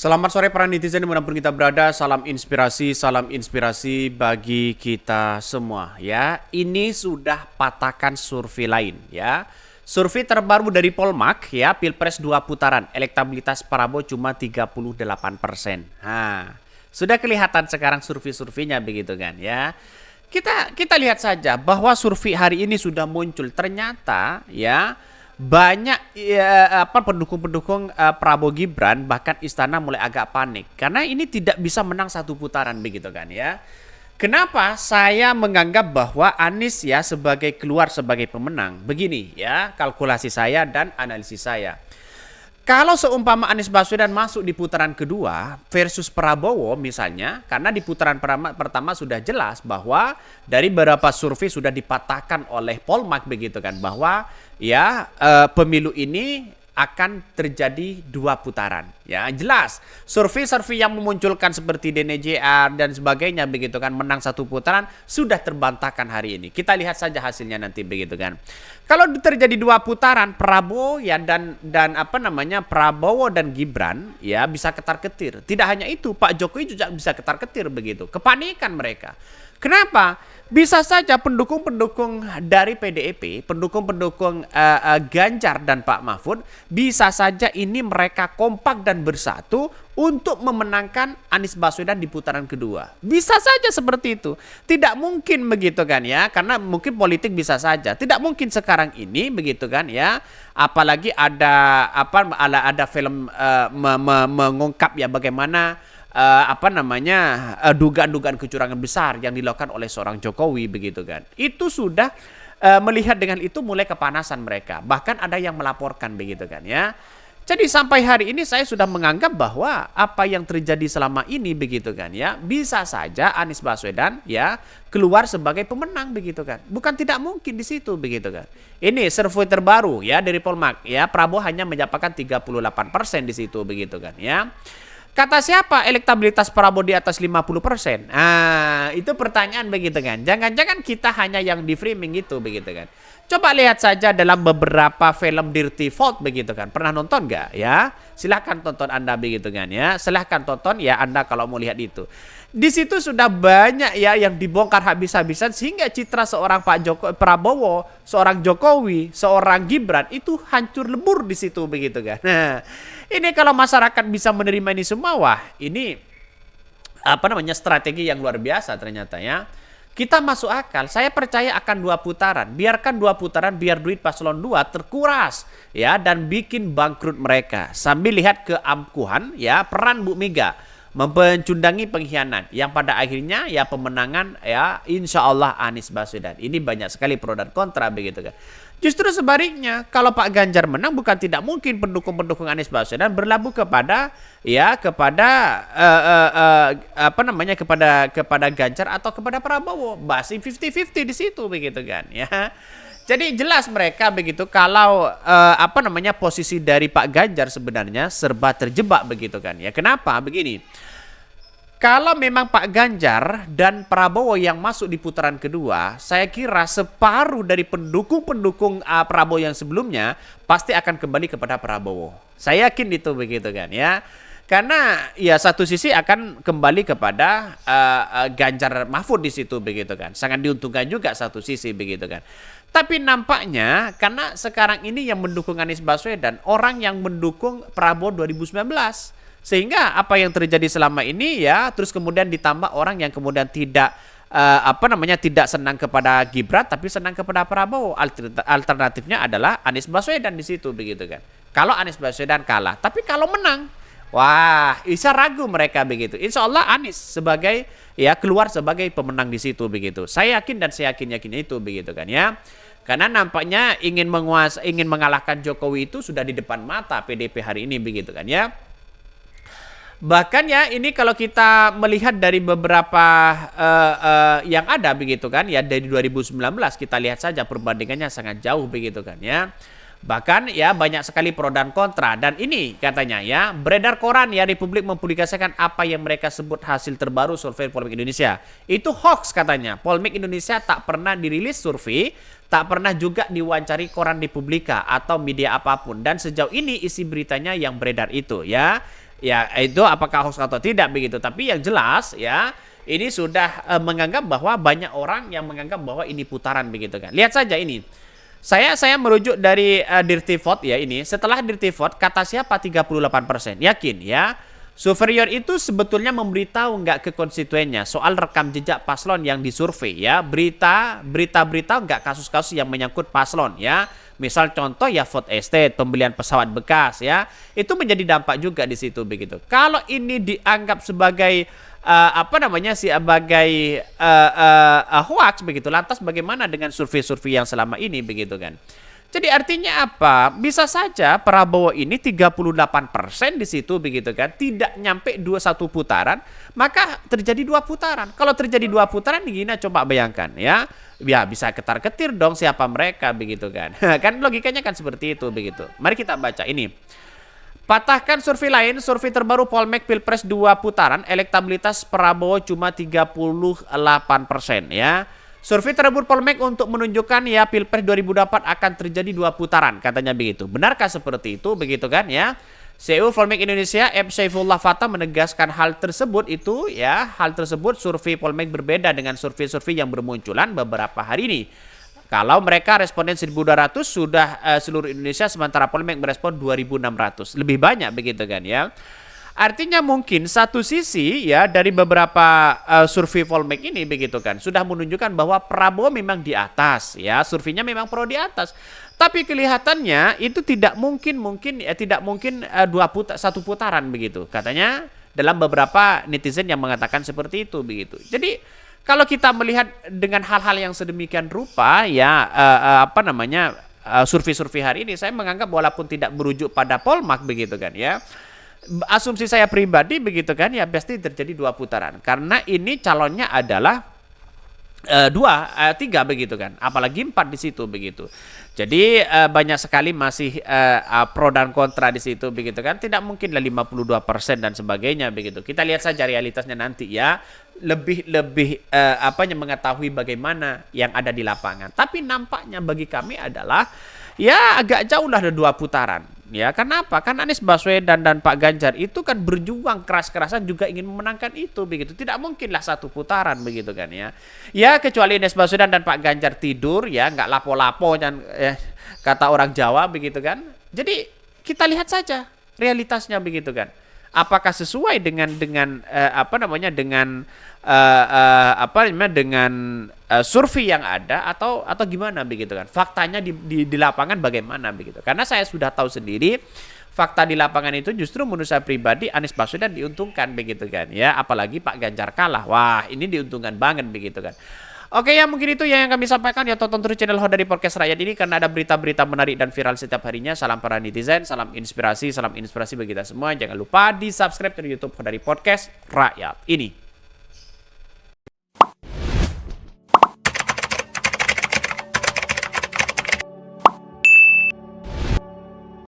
Selamat sore para netizen dimanapun kita berada, salam inspirasi bagi kita semua ya. Ini sudah patakan survei lain ya. Survei terbaru dari Polmark ya, Pilpres 2 putaran, elektabilitas Prabowo cuma 38%. Nah, sudah kelihatan sekarang survei-surveinya begitu kan ya. Kita lihat saja bahwa survei hari ini sudah muncul, ternyata ya banyak pendukung-pendukung Prabowo Gibran, bahkan istana mulai agak panik karena ini tidak bisa menang satu putaran begitu kan ya. Kenapa saya menganggap bahwa Anies ya keluar sebagai pemenang? Begini ya, kalkulasi saya dan analisis saya. Kalau seumpama Anies Baswedan masuk di putaran kedua versus Prabowo misalnya, karena di putaran pertama sudah jelas bahwa dari beberapa survei sudah dipatahkan oleh Polmark begitu kan, bahwa ya pemilu ini akan terjadi 2 putaran. Ya jelas, survei-survei yang memunculkan seperti DNJR dan sebagainya begitu kan, menang satu putaran sudah terbantahkan hari ini. Kita lihat saja hasilnya nanti begitu kan. Kalau terjadi 2 putaran, Prabowo ya dan Prabowo dan Gibran ya bisa ketar-ketir. Tidak hanya itu, Pak Jokowi juga bisa ketar-ketir begitu. Kepanikan mereka. Kenapa? Bisa saja pendukung-pendukung dari PDIP, pendukung-pendukung Ganjar dan Pak Mahfud, bisa saja ini mereka kompak dan bersatu untuk memenangkan Anies Baswedan di putaran kedua. Bisa saja seperti itu. Tidak mungkin begitu kan ya, karena mungkin politik bisa saja. Tidak mungkin sekarang ini begitu kan ya. Apalagi ada film mengungkap ya bagaimana dugaan-dugaan kecurangan besar yang dilakukan oleh seorang Jokowi begitu kan. Itu sudah melihat dengan itu mulai kepanasan mereka. Bahkan ada yang melaporkan begitu kan ya. Jadi sampai hari ini saya sudah menganggap bahwa apa yang terjadi selama ini begitu kan ya, bisa saja Anies Baswedan ya keluar sebagai pemenang begitu kan. Bukan tidak mungkin di situ begitu kan. Ini survei terbaru ya dari Polmark ya, Prabowo hanya mendapatkan 38% di situ begitu kan ya. Kata siapa elektabilitas Prabowo di atas 50%? Nah, itu pertanyaan begitu kan. Jangan-jangan kita hanya yang di framing gitu begitu kan. Coba lihat saja dalam beberapa film Dirty Vault begitu kan. Pernah nonton nggak ya? Silahkan tonton Anda begitu kan ya. Silahkan tonton ya Anda kalau mau lihat itu. Di situ sudah banyak ya yang dibongkar habis-habisan sehingga citra seorang Prabowo, seorang Jokowi, seorang Gibran itu hancur lebur di situ begitu kan. Nah, ini kalau masyarakat bisa menerima ini semua, wah ini strategi yang luar biasa ternyata ya. Kita masuk akal, saya percaya akan 2 putaran. Biarkan 2 putaran biar duit paslon 2 terkuras ya dan bikin bangkrut mereka. Sambil lihat keampuhan ya peran Bu Mega mencundangi pengkhianat yang pada akhirnya ya pemenangan ya insya Allah Anies Baswedan. Ini banyak sekali pro dan kontra begitu kan. Justru sebaliknya, kalau Pak Ganjar menang bukan tidak mungkin pendukung-pendukung Anies Baswedan berlabuh kepada kepada Ganjar atau kepada Prabowo. Masih 50-50 di situ begitu kan ya. Jadi jelas mereka begitu kalau posisi dari Pak Ganjar sebenarnya serba terjebak begitu kan ya. Kenapa? Begini. Kalau memang Pak Ganjar dan Prabowo yang masuk di putaran kedua, saya kira separuh dari pendukung-pendukung Prabowo yang sebelumnya pasti akan kembali kepada Prabowo. Saya yakin itu begitu kan ya. Karena ya satu sisi akan kembali kepada Ganjar Mahfud di situ begitu kan. Sangat diuntungkan juga satu sisi begitu kan. Tapi nampaknya karena sekarang ini yang mendukung Anies Baswedan orang yang mendukung Prabowo 2019. Sehingga apa yang terjadi selama ini ya terus kemudian ditambah orang yang kemudian tidak tidak senang kepada Gibran tapi senang kepada Prabowo. Alternatifnya adalah Anies Baswedan di situ begitu kan. Kalau Anies Baswedan kalah, tapi kalau menang, wah, bisa ragu mereka begitu. Insya Allah Anies sebagai ya keluar sebagai pemenang di situ begitu. Saya yakin dan saya yakin itu begitu kan ya. Karena nampaknya ingin mengalahkan Jokowi itu sudah di depan mata PDIP hari ini begitu kan ya. Bahkan ya ini kalau kita melihat dari beberapa yang ada begitu kan ya dari 2019 kita lihat saja perbandingannya sangat jauh begitu kan ya. Bahkan ya banyak sekali pro dan kontra dan ini katanya ya beredar koran ya Republik mempublikasikan apa yang mereka sebut hasil terbaru survei Polmark Indonesia. Itu hoax katanya. Polmark Indonesia tak pernah dirilis survei, tak pernah juga diwawancari koran Republika atau media apapun dan sejauh ini isi beritanya yang beredar itu ya. Ya, itu apakah hoax atau tidak begitu. Tapi yang jelas ya, ini sudah menganggap bahwa banyak orang yang menganggap bahwa ini putaran begitu kan. Lihat saja ini. Saya merujuk dari Dirty Vote ya ini. Setelah Dirty Vote kata siapa 38%. Yakin ya. Superior itu sebetulnya memberitahu nggak ke konstituennya soal rekam jejak paslon yang disurvei ya. Berita nggak kasus-kasus yang menyangkut paslon ya. Misal contoh ya food estate, pembelian pesawat bekas ya. Itu menjadi dampak juga di situ begitu. Kalau ini dianggap sebagai sebagai hoax begitu. Lantas bagaimana dengan survei-survei yang selama ini begitu kan? Jadi artinya apa? Bisa saja Prabowo ini 38% di situ begitu kan, tidak nyampe 21 putaran, maka terjadi 2 putaran. Kalau terjadi 2 putaran gini coba bayangkan ya. Ya bisa ketar-ketir dong siapa mereka begitu kan. Kan logikanya kan seperti itu begitu. Mari kita baca ini. Patahkan survei lain, survei terbaru Polmark Pilpres 2 putaran, elektabilitas Prabowo cuma 38% ya. Survei terbaru Polmark untuk menunjukkan ya Pilpres 2024 akan terjadi 2 putaran, katanya begitu. Benarkah seperti itu begitu kan ya? CEO Polmark Indonesia M. Saifullah Fatah menegaskan hal tersebut itu ya, hal tersebut survei Polmark berbeda dengan survei-survei yang bermunculan beberapa hari ini. Kalau mereka responden 1.200 sudah seluruh Indonesia, sementara Polmark merespon 2.600. Lebih banyak begitu kan ya. Artinya mungkin satu sisi ya dari beberapa survei Polmark ini begitu kan sudah menunjukkan bahwa Prabowo memang di atas ya, surveinya memang pro di atas. Tapi kelihatannya itu tidak mungkin satu putaran begitu. Katanya dalam beberapa netizen yang mengatakan seperti itu begitu. Jadi kalau kita melihat dengan hal-hal yang sedemikian rupa ya survei-survei hari ini, saya menganggap walaupun tidak merujuk pada Polmark begitu kan ya. Asumsi saya pribadi begitu kan ya pasti terjadi 2 putaran karena ini calonnya adalah 3 begitu kan, apalagi 4 di situ begitu. Jadi banyak sekali masih pro dan kontra di situ begitu kan, tidak mungkin lah 52% dan sebagainya begitu. Kita lihat saja realitasnya nanti ya, lebih mengetahui bagaimana yang ada di lapangan. Tapi nampaknya bagi kami adalah ya agak jauh lah ada 2 putaran. Ya, kenapa? Kan Anies Baswedan dan Pak Ganjar itu kan berjuang keras-kerasan juga ingin memenangkan itu begitu. Tidak mungkinlah 1 putaran begitu kan ya. Ya kecuali Anies Baswedan dan Pak Ganjar tidur ya, nggak lapo-lapo dan kata orang Jawa begitu kan. Jadi kita lihat saja realitasnya begitu kan. Apakah sesuai dengan survei yang ada atau gimana begitu kan? Faktanya di lapangan bagaimana begitu? Karena saya sudah tahu sendiri fakta di lapangan itu justru menurut saya pribadi Anies Baswedan diuntungkan begitu kan ya, apalagi Pak Ganjar kalah. Wah, ini diuntungkan banget begitu kan. Oke ya, mungkin itu yang kami sampaikan ya. Tonton terus channel Hodari Podcast Rakyat ini karena ada berita-berita menarik dan viral setiap harinya. Salam para netizen, salam inspirasi bagi kita semua. Jangan lupa di subscribe channel YouTube Hodari Podcast Rakyat ini.